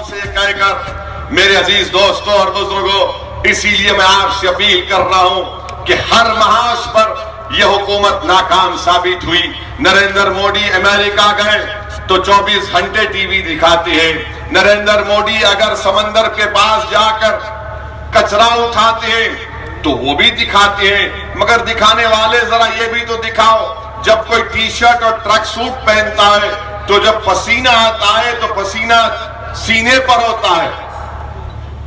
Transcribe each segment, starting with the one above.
से कहकर मेरे अजीज दोस्तों और बुजुर्गों, इसीलिए मैं आपसे अपील कर रहा हूं कि हर महाज पर यह हुकूमत नाकाम साबित हुई। नरेंद्र मोदी अमेरिका गए तो 24 घंटे टीवी दिखाते हैं। नरेंद्र मोदी अगर समंदर के पास जाकर कचरा उठाते हैं तो वो भी दिखाते हैं, मगर दिखाने वाले जरा ये भी तो दिखाओ, जब कोई टी शर्ट और ट्रक सूट पहनता है तो जब पसीना आता है तो पसीना सीने पर होता है,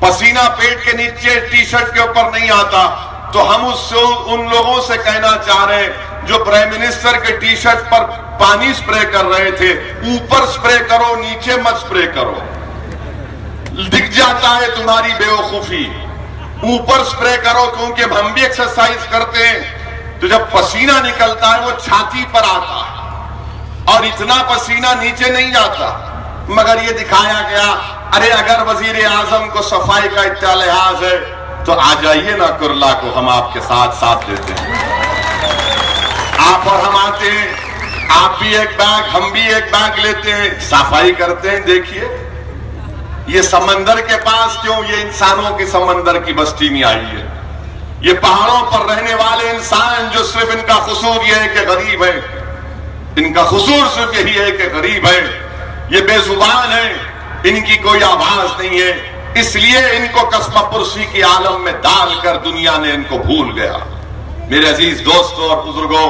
पसीना पेट के नीचे टी शर्ट के ऊपर नहीं आता। तो हम उससे उन लोगों से कहना चाह रहे हैं जो प्राइम मिनिस्टर के टी शर्ट पर पानी स्प्रे कर रहे थे, ऊपर स्प्रे करो, नीचे मत स्प्रे करो। दिख जाता है तुम्हारी बेवकूफी, ऊपर स्प्रे करो, क्योंकि हम भी एक्सरसाइज करते हैं तो जब पसीना निकलता है वो छाती पर आता है और इतना पसीना नीचे नहीं जाता। मगर ये दिखाया गया, अरे अगर वजीर आजम को सफाई का इतना लिहाज है तो आ जाइए ना कुरला को, हम आपके साथ साथ देते हैं। आप और हम आते हैं, आप भी एक बैग हम भी एक बैग लेते हैं, सफाई करते हैं। देखिए ये समंदर के पास क्यों ये इंसानों की समंदर की बस्ती में आई है। ये पहाड़ों पर रहने वाले इंसान जो सिर्फ इनका कसूर यह है कि गरीब है, इनका कसूर सिर्फ यही है कि गरीब है, ये बेजुबान है, इनकी कोई आवाज नहीं है, इसलिए इनको कस्मा पुरसी की आलम में डालकर दुनिया ने इनको भूल गया। मेरे अजीज दोस्तों और बुजुर्गों,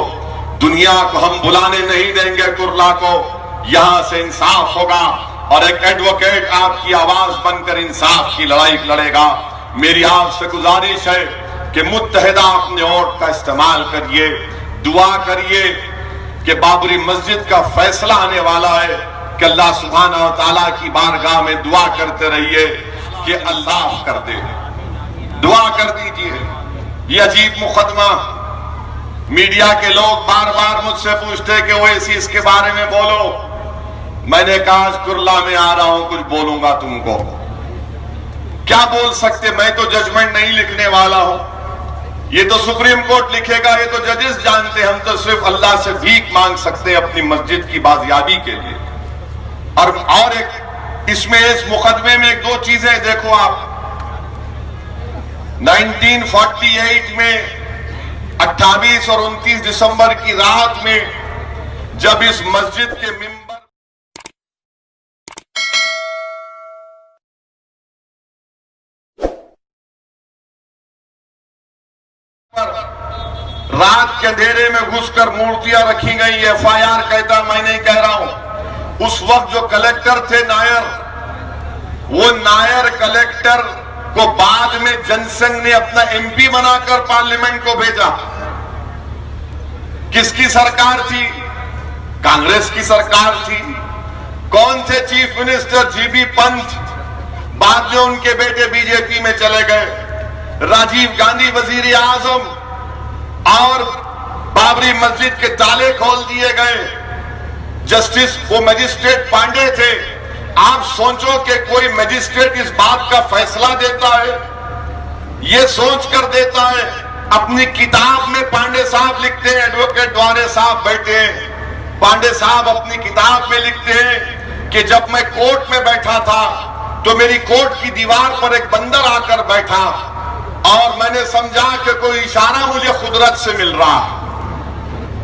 दुनिया को हम बुलाने नहीं देंगे कुरला को, यहां से इंसाफ होगा और एक एडवोकेट आपकी आवाज बनकर इंसाफ की लड़ाई लड़ेगा। मेरी आपसे गुजारिश है कि मुत्तहिदा अपने वोट का इस्तेमाल करिए, दुआ करिए कि बाबरी मस्जिद का फैसला आने वाला है कि अल्लाह सुब्हानहू व तआला की बारगाह में दुआ करते रहिए कि अल्लाह कर दे, दुआ कर दीजिए। ये अजीब मुकदमा, मीडिया के लोग बार बार मुझसे पूछते कि ओवैसी इसके बारे में बोलो। मैंने कहा आज कुरला में आ रहा हूं, कुछ बोलूंगा तुमको। क्या बोल सकते, मैं तो जजमेंट नहीं लिखने वाला हूं, ये तो सुप्रीम कोर्ट लिखेगा, ये तो जजेस जानते हैं। हम तो सिर्फ अल्लाह से भीख मांग सकते हैं अपनी मस्जिद की बाजियाबी के लिए। और एक इसमें इस मुकदमे में एक दो चीजें देखो आप। 1948 में 28 और 29 दिसंबर की रात में जब इस मस्जिद के मिंबर रात के अंधेरे में घुसकर मूर्तियां रखी गई, FIR कहता, मैं नहीं कह रहा हूं। उस वक्त जो कलेक्टर थे नायर, वो नायर कलेक्टर को बाद में जनसंघ ने अपना MP बनाकर पार्लियामेंट को भेजा। किसकी सरकार थी? कांग्रेस की सरकार थी। कौन थे चीफ मिनिस्टर? GB पंत। बाद में उनके बेटे BJP में चले गए। राजीव गांधी वजीर आजम, और बाबरी मस्जिद के ताले खोल दिए गए। जस्टिस वो मजिस्ट्रेट पांडे थे। आप सोचो कि कोई मजिस्ट्रेट इस बात का फैसला देता है, ये सोच कर देता है। अपनी किताब में पांडे साहब लिखते हैं, एडवोकेट द्वारे साहब बैठे हैं, पांडे साहब अपनी किताब में लिखते हैं कि जब मैं कोर्ट में बैठा था तो मेरी कोर्ट की दीवार पर एक बंदर आकर बैठा और मैंने समझा कि कोई इशारा मुझे कुदरत से मिल रहा है।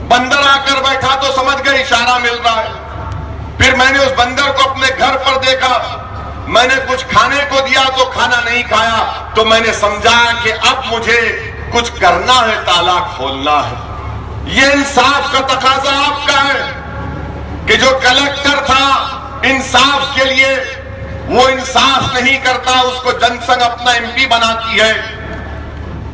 बंदर आकर बैठा तो समझ गए इशारा मिल रहा है। फिर मैंने उस बंदर को अपने घर पर देखा, मैंने कुछ खाने को दिया तो खाना नहीं खाया, तो मैंने समझा कि अब मुझे कुछ करना है, ताला खोलना है। ये इंसाफ का तकाजा आपका है कि जो कलेक्टर था इंसाफ के लिए, वो इंसाफ नहीं करता, उसको जनसंघ अपना MP बनाती है।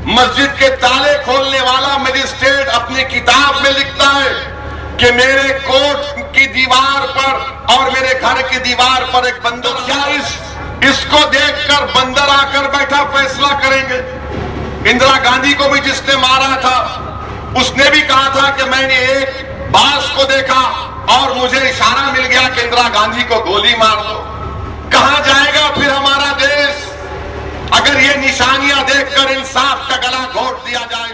मस्जिद के ताले खोलने वाला मजिस्ट्रेट अपनी किताब में लिखता है कि मेरे कोर्ट की दीवार पर और मेरे घर की दीवार पर एक बंदर, क्या इसको देखकर बंदर आकर बैठा फैसला करेंगे? इंदिरा गांधी को भी जिसने मारा था उसने भी कहा था कि मैंने एक बांस को देखा और मुझे इशारा मिल गया कि इंदिरा गांधी को गोली मार दो। कहां जाएगा फिर हमारा देश अगर ये निशानियां देखकर इंसाफ का गला घोट दिया जाए?